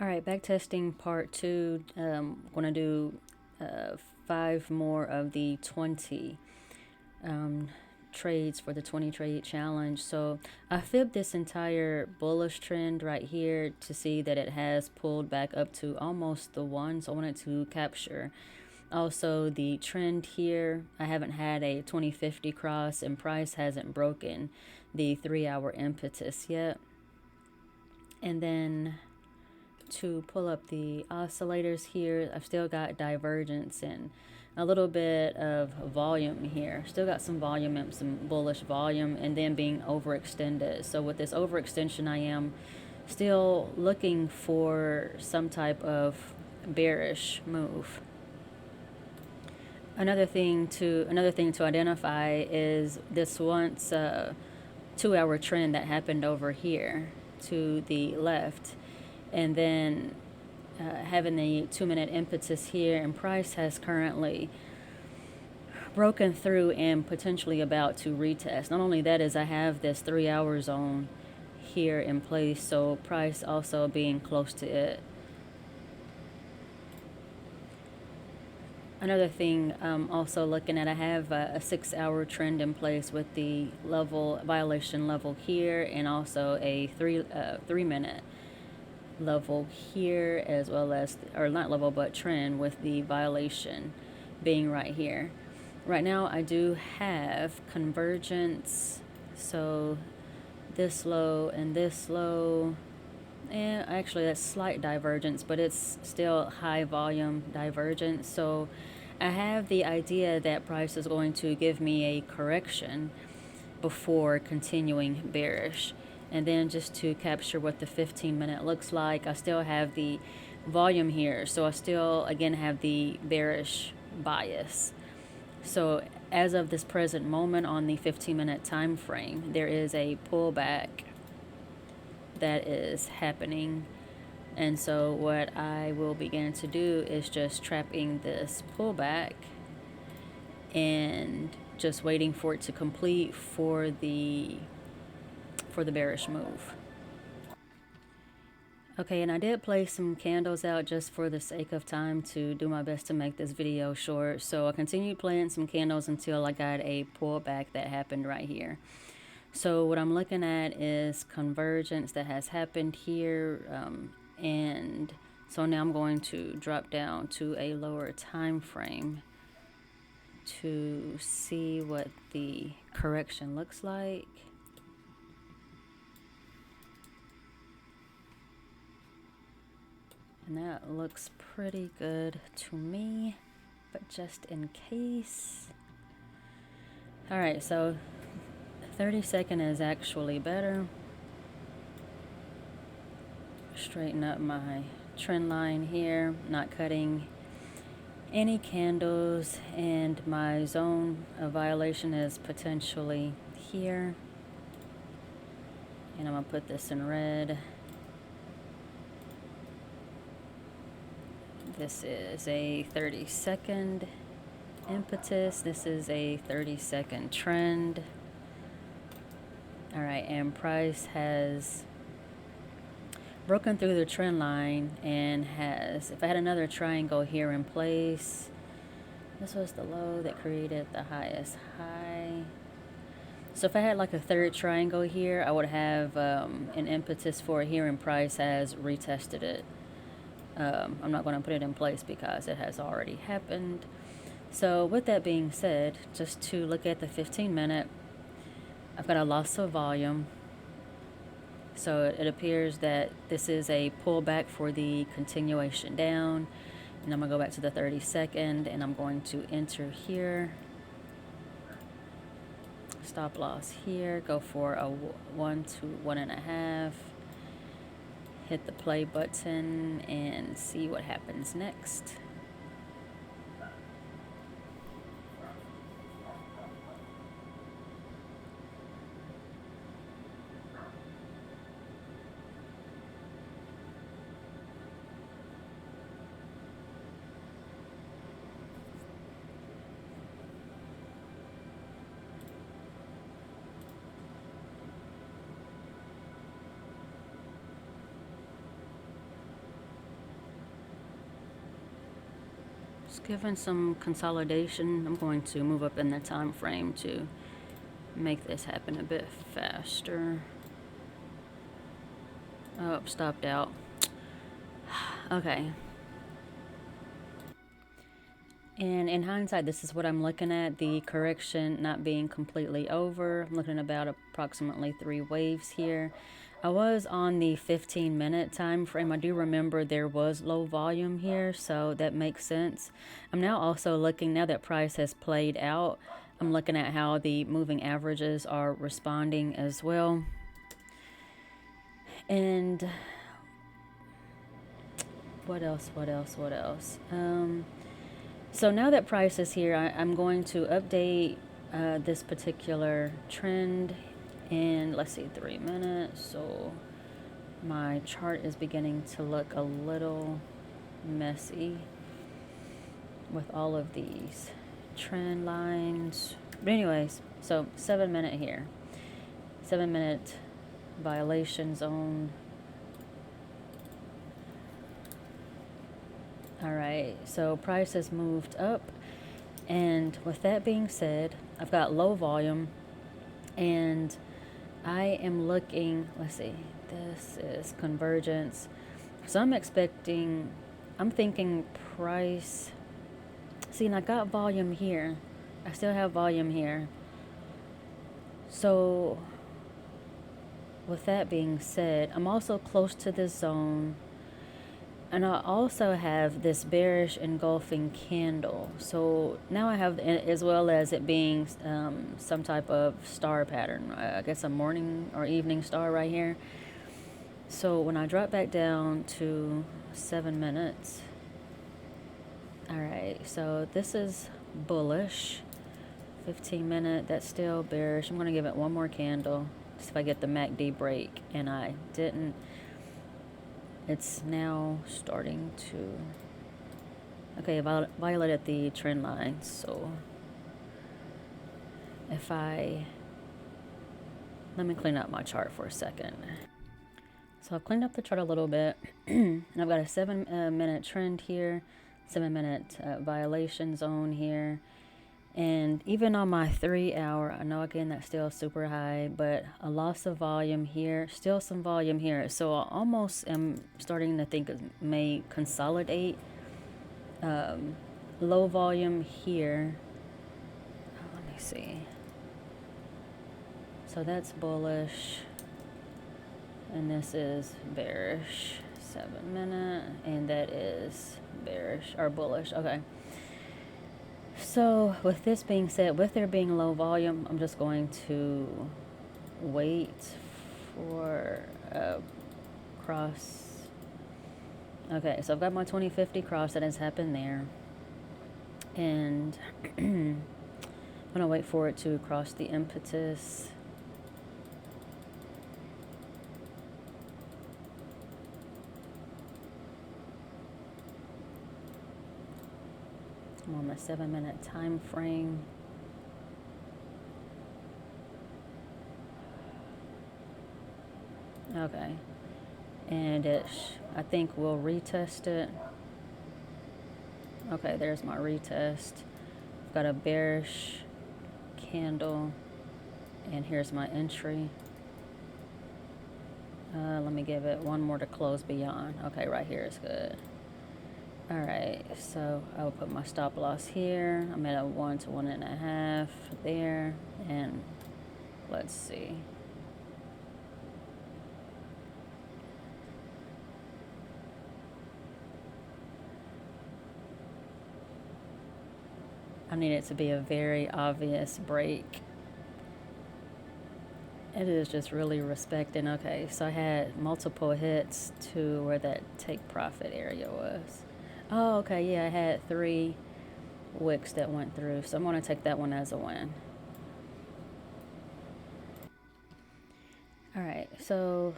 All right, backtesting part two. Going to do 5 more of the 20 um, trades for the 20 trade challenge. So I fibbed this entire bullish trend right here to see that it has pulled back up to almost the one. So I wanted to capture also the trend here. I haven't had a 2050 cross and price hasn't broken the 3-hour impetus yet. And then to pull up the oscillators here, I've still got divergence and a little bit of volume here. Still got some volume and some bullish volume, and then being overextended. So with this overextension, I am still looking for some type of bearish move. Another thing to identify is this once 2-hour trend that happened over here to the left, and then having the 2-minute impetus here, and price has currently broken through and potentially about to retest. Not only that is I have this 3-hour zone here in place, so price also being close to it. Another thing also looking at, I have a 6-hour trend in place with the level violation level here, and also a 3-minute level here, as well as, or not level but trend, with the violation being right here. Right now I do have convergence, so this low and this low, and actually that's slight divergence, but it's still high volume divergence. So I have the idea that price is going to give me a correction before continuing bearish. And then just to capture what the 15-minute looks like, I still have the volume here, so I still again have the bearish bias. So as of this present moment on the 15-minute time frame, there is a pullback that is happening. And so what I will begin to do is just trapping this pullback and just waiting for it to complete for the bearish move. Okay, and I did place some candles out just for the sake of time to do my best to make this video short. So I continued playing some candles until I got a pullback that happened right here. So what I'm looking at is convergence that has happened here, and so now I'm going to drop down to a lower time frame to see what the correction looks like. And that looks pretty good to me, but just in case. All right, so 30-second is actually better. Straighten up my trend line here, not cutting any candles, and my zone of violation is potentially here. And I'm gonna put this in red. This is a 30-second impetus. This is a 30-second trend. All right, and price has broken through the trend line and has, if I had another triangle here in place, this was the low that created the highest high. So if I had like a third triangle here, I would have an impetus for it here, and price has retested it. I'm not going to put it in place because it has already happened. So with that being said, just to look at the 15-minute, I've got a loss of volume. So it appears that this is a pullback for the continuation down. And I'm going to go back to the 30-second, and I'm going to enter here. Stop loss here. Go for a 1 to 1.5. Hit the play button and see what happens next. It's given some consolidation. I'm going to move up in the time frame to make this happen a bit faster. Oh, stopped out. Okay. And in hindsight, this is what I'm looking at, the correction not being completely over. I'm looking at about approximately 3 waves here. I was on the 15-minute time frame. I do remember there was low volume here, so that makes sense. I'm now also looking, now that price has played out, I'm looking at how the moving averages are responding as well. And what else? So now that price is here, I'm going to update this particular trend in, let's see, 3 minutes. So my chart is beginning to look a little messy with all of these trend lines. But anyways, so 7 minute here. 7 minute violation zone. All right, so price has moved up, and with that being said, I've got low volume, and I am looking, let's see, this is convergence. So I'm thinking price, see, and I got volume here. I still have volume here. So with that being said, I'm also close to this zone. And I also have this bearish engulfing candle. So now I have, as well as it being some type of star pattern, I guess a morning or evening star right here. So when I drop back down to 7 minutes, all right, so this is bullish. 15 minute, that's still bearish. I'm going to give it one more candle, see if I get the MACD break, and I didn't. It's now starting to, okay, violated the trend line. So if let me clean up my chart for a second. So I've cleaned up the chart a little bit, and I've got a 7 minute trend here, 7 minute violation zone here. And even on my 3 hour, I know again that's still super high, but a loss of volume here, still some volume here. So I almost am starting to think it may consolidate. Low volume here. Let me see. So that's bullish, and this is bearish. 7 minute, and that is bearish or bullish. Okay. So with this being said, with there being low volume, I'm just going to wait for a cross. Okay, so I've got my 2050 cross that has happened there. And I'm going to wait for it to cross the impetus. I'm on the 7 minute time frame. Okay, and I think we'll retest it. Okay, there's my retest. I've got a bearish candle, and here's my entry. Let me give it one more to close beyond. Okay, right here is good. All right, so I'll put my stop loss here. I'm at a 1 to 1.5 there, and let's see. I need it to be a very obvious break. It is just really respecting. Okay, so I had multiple hits to where that take profit area was. Oh, okay, yeah, I had 3 wicks that went through, so I'm going to take that one as a win. All right, so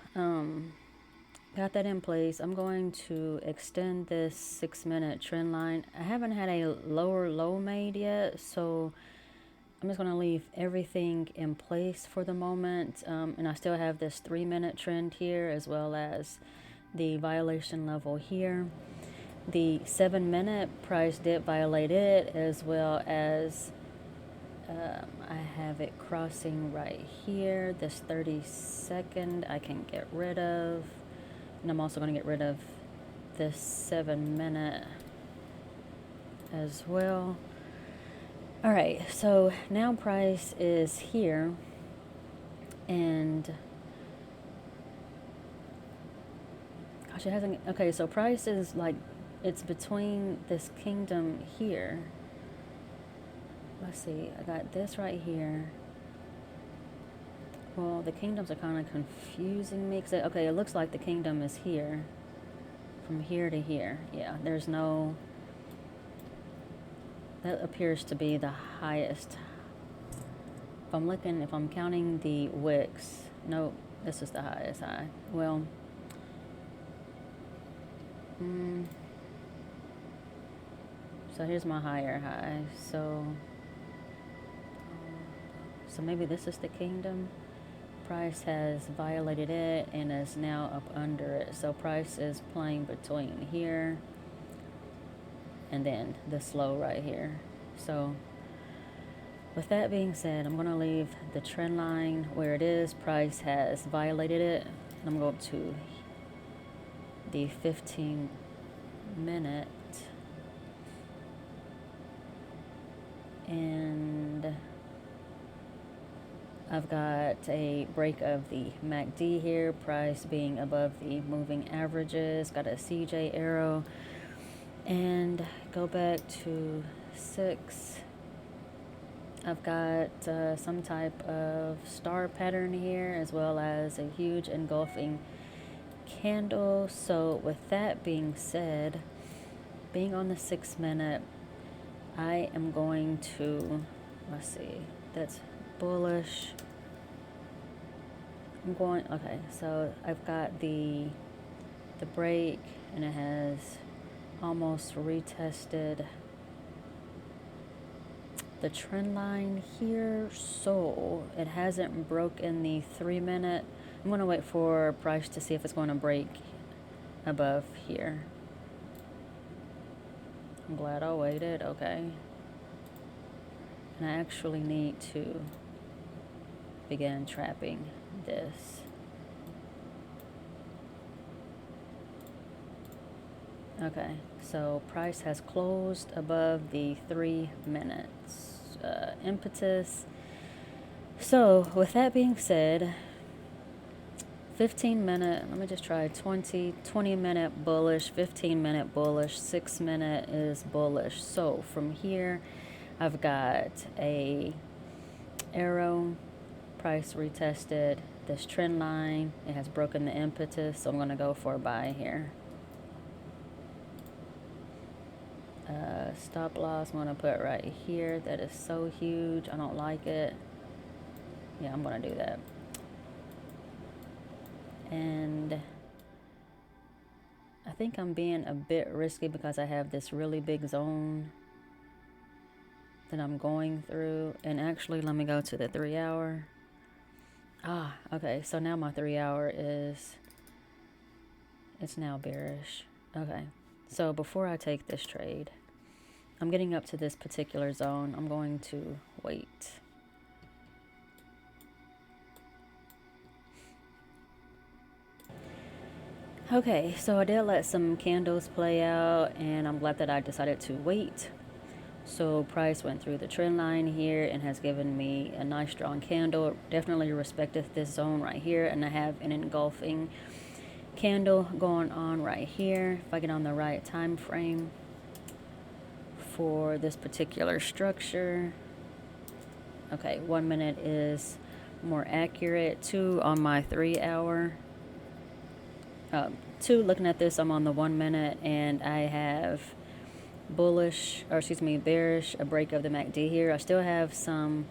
got that in place. I'm going to extend this 6 minute trend line. I haven't had a lower low made yet, so I'm just going to leave everything in place for the moment. And I still have this 3 minute trend here, as well as the violation level here. The 7-minute price did violate it, as well as I have it crossing right here. This 30-second I can get rid of. And I'm also going to get rid of this 7-minute as well. All right, so now price is here, and gosh, it hasn't. Okay, so price is like, it's between this kingdom here. Let's see, I got this right here. Well, the kingdoms are kind of confusing me. Okay, it looks like the kingdom is here, from here to here. Yeah, there's no. That appears to be the highest. If I'm counting the wicks, no, this is the highest high. Well, so here's my higher high. So maybe this is the kingdom. Price has violated it and is now up under it. So price is playing between here and then this low right here. So with that being said, I'm going to leave the trend line where it is. Price has violated it. And I'm going to the 15-minute. And I've got a break of the MACD here. Price being above the moving averages. Got a CJ arrow. And go back to 6. I've got some type of star pattern here, as well as a huge engulfing candle. So with that being said, being on the 6-minute, I am going to, let's see, that's bullish. Okay, so I've got the break, and it has almost retested the trend line here, so it hasn't broken the 3-minute. I'm going to wait for price to see if it's going to break above here. I'm glad I waited. Okay, and I actually need to begin trapping this. Okay, so price has closed above the 3 minutes impetus. So with that being said, 15-minute, let me just try 20-minute bullish, 15-minute bullish, 6-minute is bullish. So from here, I've got a arrow, price retested this trend line. It has broken the impetus, so I'm going to go for a buy here. Stop loss, I'm going to put right here. That is so huge. I don't like it. Yeah, I'm going to do that. And I think I'm being a bit risky because I have this really big zone that I'm going through. And actually, let me go to the 3-hour. Okay, so now my 3-hour it's now bearish. Okay, so before I take this trade, I'm getting up to this particular zone. I'm going to wait. Okay, so I did let some candles play out, and I'm glad that I decided to wait. So price went through the trend line here and has given me a nice strong candle. Definitely respected this zone right here, and I have an engulfing candle going on right here. If I get on the right time frame for this particular structure. Okay, 1 minute is more accurate. 2 on my 3-hour. 2, looking at this, I'm on the 1 minute, and I have bearish, a break of the MACD here. I still have some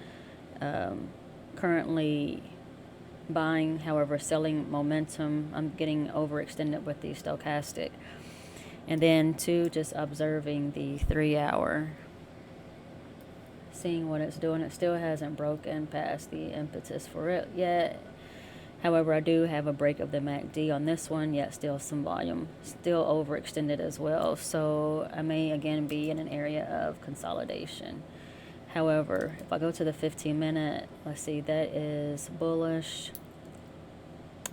currently buying, however, selling momentum. I'm getting overextended with the stochastic. And then 2, just observing the 3-hour, seeing what it's doing. It still hasn't broken past the impetus for it yet. However, I do have a break of the MACD on this one, yet still some volume, still overextended as well. So I may again be in an area of consolidation. However, if I go to the 15-minute, let's see, that is bullish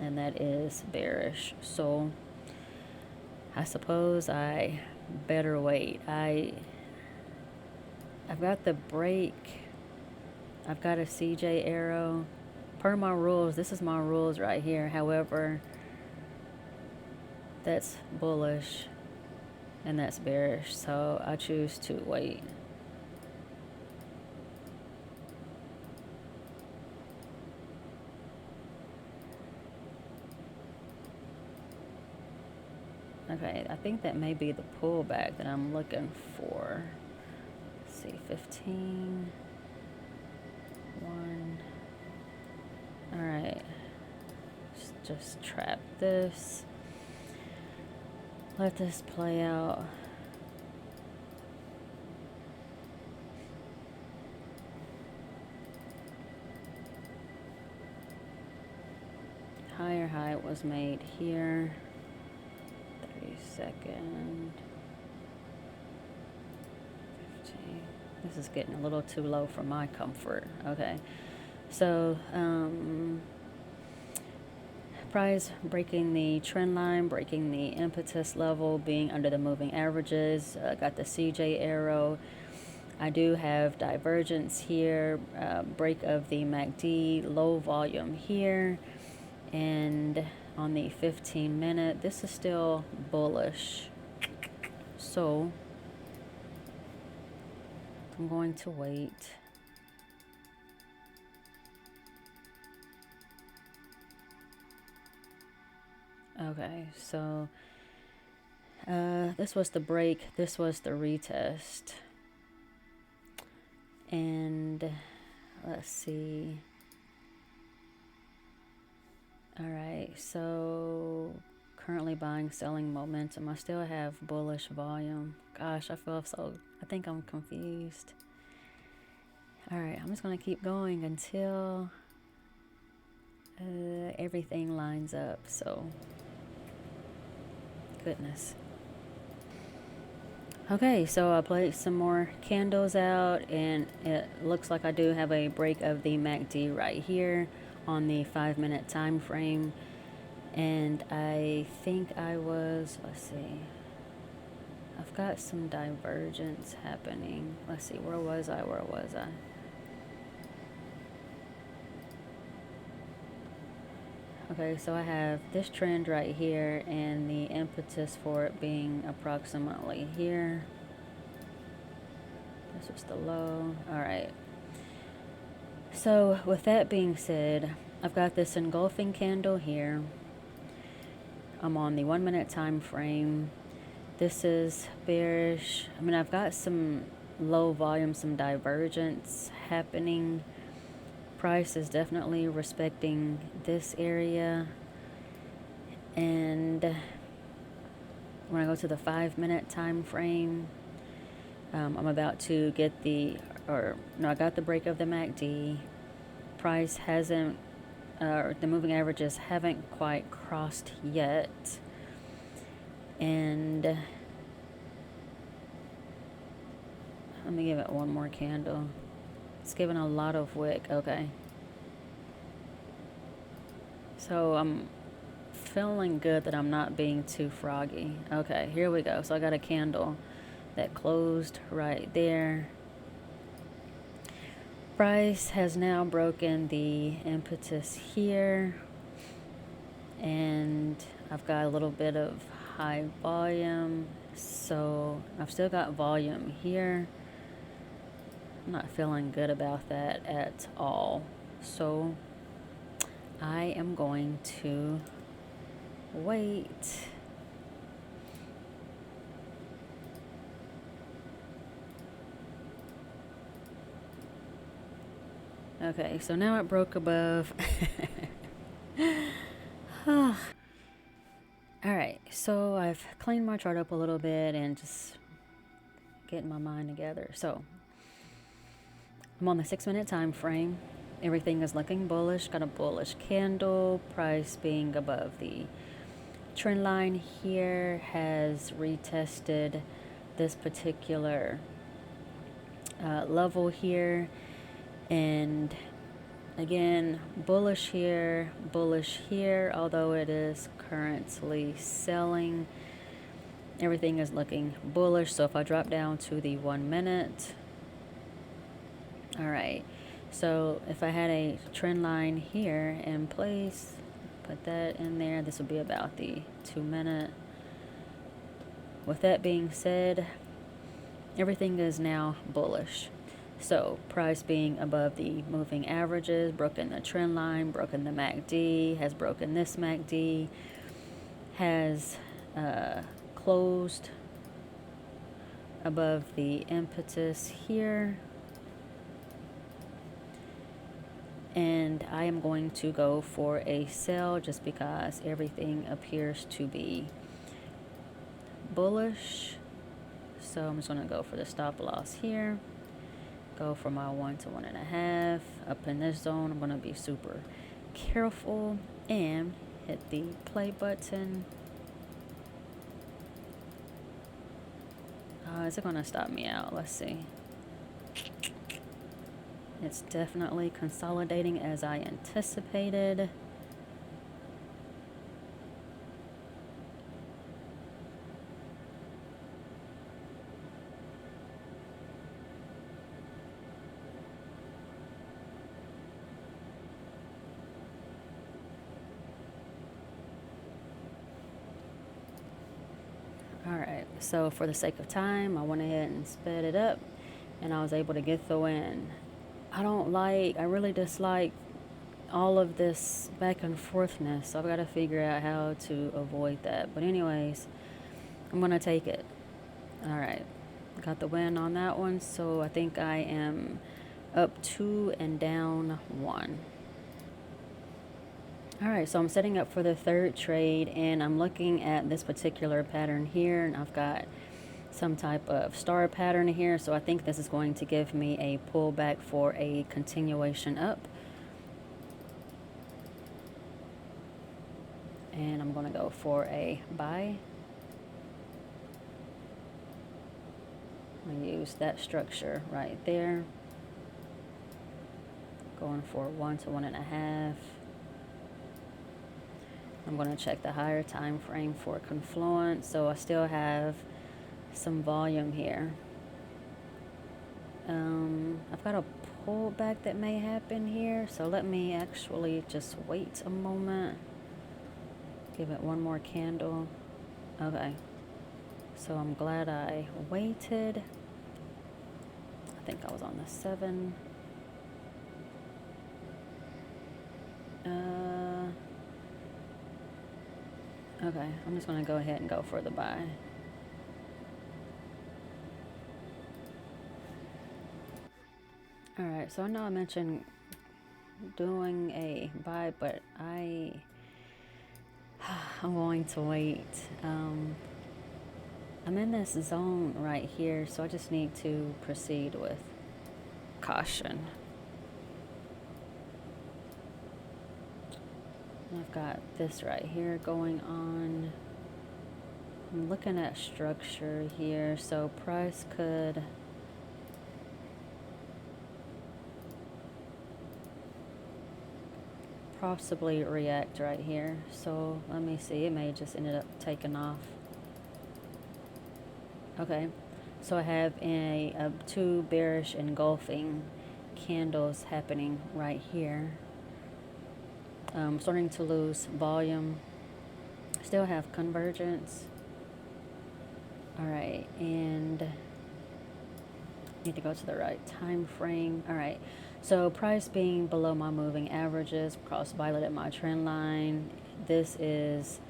and that is bearish. So I suppose I better wait. I've got the break. I've got a CJ arrow. Per my rules, this is my rules right here. However, that's bullish and that's bearish. So I choose to wait. Okay, I think that may be the pullback that I'm looking for. Let's see, 15, 1. All right, just trap this. Let this play out. Higher high was made here. 32nd. 15. This is getting a little too low for my comfort. Okay. So, price breaking the trend line, breaking the impetus level, being under the moving averages. Got the CJ arrow. I do have divergence here, break of the MACD, low volume here, and on the 15-minute, this is still bullish. So, I'm going to wait. Okay, so this was the break, this was the retest. And let's see. All right, so currently buying, selling momentum. I still have bullish volume. Gosh, I think I'm confused. All right, I'm just gonna keep going until everything lines up. So, goodness. Okay, so I placed some more candles out, and it looks like I do have a break of the MACD right here on the 5-minute time frame. And I think let's see, I've got some divergence happening. Let's see, where was I? Okay, so I have this trend right here and the impetus for it being approximately here. This was the low. All right. So with that being said, I've got this engulfing candle here. I'm on the 1-minute time frame. This is bearish. I mean, I've got some low volume, some divergence happening. Price is definitely respecting this area. And when I go to the 5-minute time frame, I'm about to get I got the break of the MACD. Price hasn't, the moving averages haven't quite crossed yet. And let me give it one more candle. It's giving a lot of wick. Okay. So I'm feeling good that I'm not being too froggy. Okay, here we go. So I got a candle that closed right there. Price has now broken the impetus here, and I've got a little bit of high volume, so I've still got volume here. I'm not feeling good about that at all, so I am going to wait. Okay, so now it broke above. All right, so I've cleaned my chart up a little bit and just getting my mind together. So I'm on the 6-minute time frame. Everything is looking bullish. Got a bullish candle. Price being above the trend line here, has retested this particular level here, and again, bullish here, although it is currently selling. Everything is looking bullish. So if I drop down to the 1 minute, all right, so if I had a trend line here in place, put that in there, this would be about the 2 minute. With that being said, everything is now bullish. So price being above the moving averages, broken the trend line, broken the MACD, has broken this MACD, has closed above the impetus here. And I am going to go for a sell just because everything appears to be bullish. So I'm just going to go for the stop loss here. Go for my 1 to 1.5. Up in this zone, I'm going to be super careful and hit the play button. Is it going to stop me out? Let's see. It's definitely consolidating as I anticipated. Alright, so for the sake of time, I went ahead and sped it up, and I was able to get the win. I really dislike all of this back and forthness, so I've got to figure out how to avoid that. But anyways, I'm going to take it. Alright, got the win on that one, so I think I am up 2 and down 1. Alright, so I'm setting up for the third trade, and I'm looking at this particular pattern here, and I've got some type of star pattern here, so I think this is going to give me a pullback for a continuation up. And I'm going to go for a buy. I'm going to use that structure right there. Going for 1 to 1.5. I'm going to check the higher time frame for confluence, so I still have some volume here. I've got a pullback that may happen here, so let me actually just wait a moment. Give it one more candle. Okay, so I'm glad I waited. I think I was on the 7. Okay, I'm just going to go ahead and go for the buy. Alright, so I know I mentioned doing a buy, but I'm going to wait. I'm in this zone right here, so I just need to proceed with caution. I've got this right here going on. I'm looking at structure here, so price could possibly react right here. So let me see, it may just ended up taking off. Okay, so I have two bearish engulfing candles happening right here. Starting to lose volume. Still have convergence. Alright, and need to go to the right time frame. Alright, so price being below my moving averages, cross violet at my trend line. This is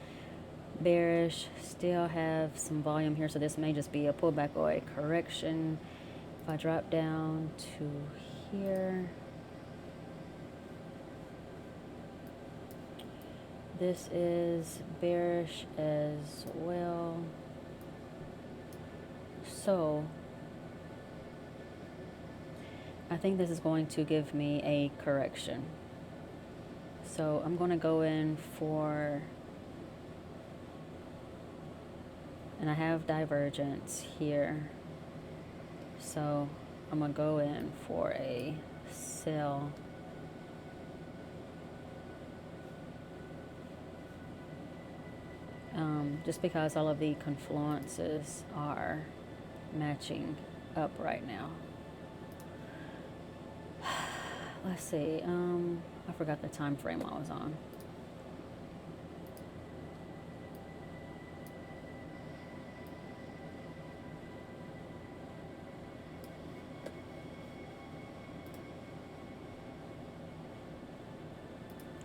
bearish. Still have some volume here, so this may just be a pullback or a correction. If I drop down to here, this is bearish as well. So I think this is going to give me a correction. So I'm going to go in for, and I have divergence here. So I'm going to go in for a sell. Just because all of the confluences are matching up right now. Let's see. I forgot the time frame I was on.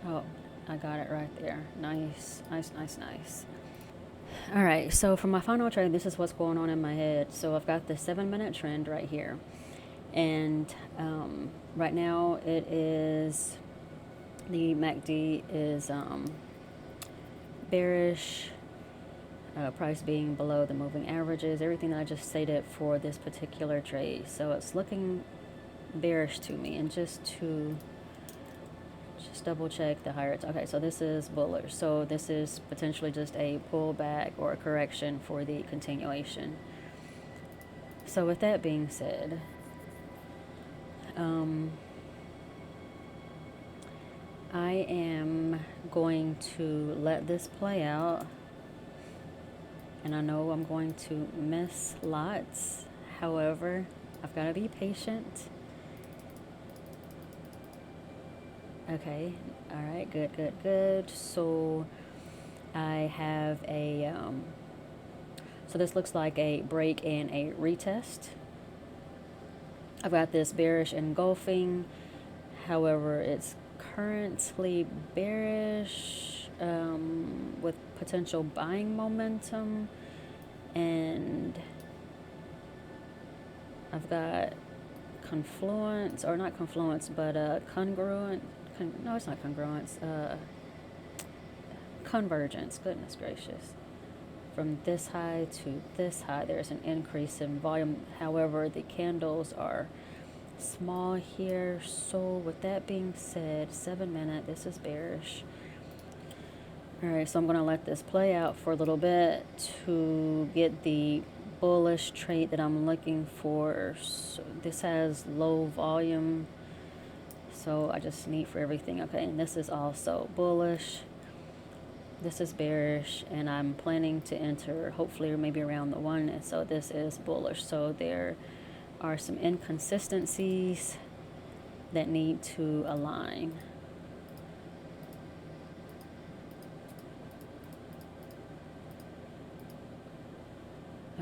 Oh, I got it right there. Nice, nice, nice, nice. All right, so for my final trade, this is what's going on in my head. So I've got the 7-minute trend right here. And right now it is, the MACD is bearish, price being below the moving averages, everything that I just stated for this particular trade. So it's looking bearish to me. And just double check the higher. Okay, so this is bullish. So this is potentially just a pullback or a correction for the continuation. So with that being said, I am going to let this play out, and I know I'm going to miss lots. However, I've got to be patient. Okay, all right, good, good, good. So I have a, so this looks like a break and a retest. I've got this bearish engulfing. However, it's currently bearish with potential buying momentum. And I've got confluence, or not confluence, but congruent. No, it's not congruence. Convergence. Goodness gracious. From this high to this high, there's an increase in volume. However, the candles are small here. So with that being said, 7-minute, this is bearish. All right, so I'm going to let this play out for a little bit to get the bullish trade that I'm looking for. So this has low volume, so I just need for everything. Okay, and this is also bullish. This is bearish, and I'm planning to enter hopefully maybe around the 1, and so this is bullish. So there are some inconsistencies that need to align.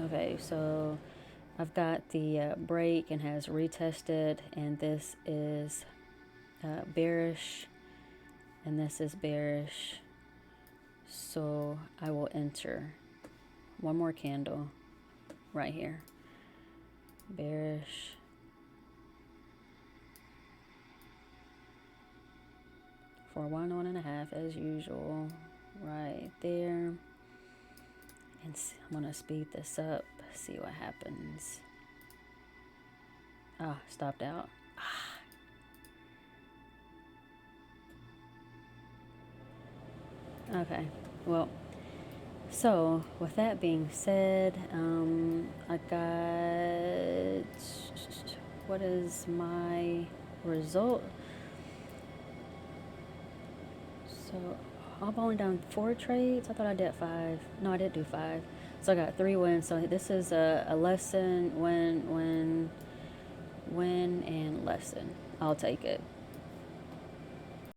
Okay, so I've got the break and has retested, and this is bearish, and this is bearish. So I will enter one more candle right here. Bearish. For 1.5 as usual, right there. And I'm gonna speed this up, see what happens. Ah, stopped out. Okay, well, so with that being said, I got, what is my result? So I'm only down 4 trades. I thought I did 5. No, I did do 5. So I got 3 wins. So this is a lesson, win, and lesson. I'll take it.